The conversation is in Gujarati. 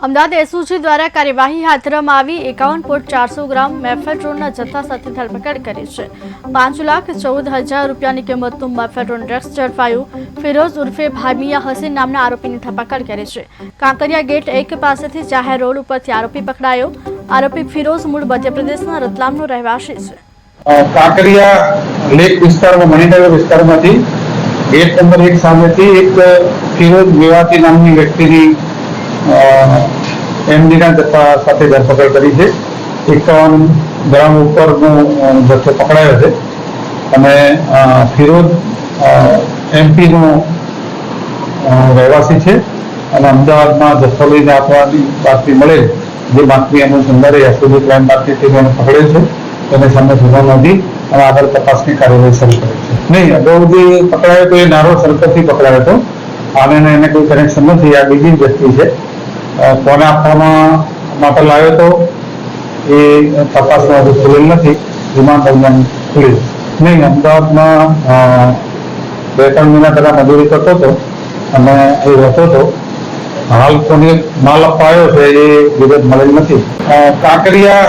અમદાવાદ એસઓજી દ્વારા કાર્યવાહી હાથ ધરવામાં આવી 51.400 ગ્રામ મેફેડ્રોનના જથ્થા સાથે ધરપકડ કરી છે। 5,14,000 રૂપિયાની કિંમતનું મેફેડ્રોન ડ્રગ્સ ઝડપાયું। ફિરોઝ ઉર્ફે ભામિયા હસીન નામના આરોપીની ધરપકડ કરી છે। કાંકરિયા ગેટ 1 પાસેથી જાહેર રોડ ઉપરથી આરોપી પકડાયો। આરોપી ફિરોઝ મૂળ મધ્યપ્રદેશના રતલામનો રહેવાસી છે। કાંકરિયા લેક વિસ્તારમાં મણિનગર વિસ્તારમાંથી ગેટ નંબર 1 સામેથી એક ફિરોઝ મેવાતી નામની વ્યક્તિની એમડીના જથ્થા સાથે ધરપકડ કરી છે। 51 ગ્રામ ઉપરનો જથ્થો પકડાયો છે અને ફિરોઝ એમપીનો રહેવાસી છે અને અમદાવાદમાં જથ્થો લઈને આપવાની બાતમી મળેલ જે બાતમી અનુસંધાને એસઓજી ક્રાઇમ બ્રાન્ચે તેને પકડેલ છે। તેને સામે ગુનો નોંધી અને આગળ તપાસની કાર્યવાહી શરૂ કરી છે। નહીં, અગાઉ જે પકડાયો તો એ નારો સર્કલથી પકડાયો હતો અને એને કોઈ કનેક્શન નથી। આ બીજી જ વ્યક્તિ છે। કોને આપવામાં માટે લાવ્યો હતો એ તપાસમાં હજુ ખુલેલ નથી। રિમાન્ડ દરમિયાન ખુલે નહીં। અમદાવાદમાં 2-3 મહિના પહેલા મજૂરી કરતો હતો અને એ રહેતો હતો। હાલ કોને માલ અપાયો છે એ વિગત મળેલ નથી। કાંકરિયા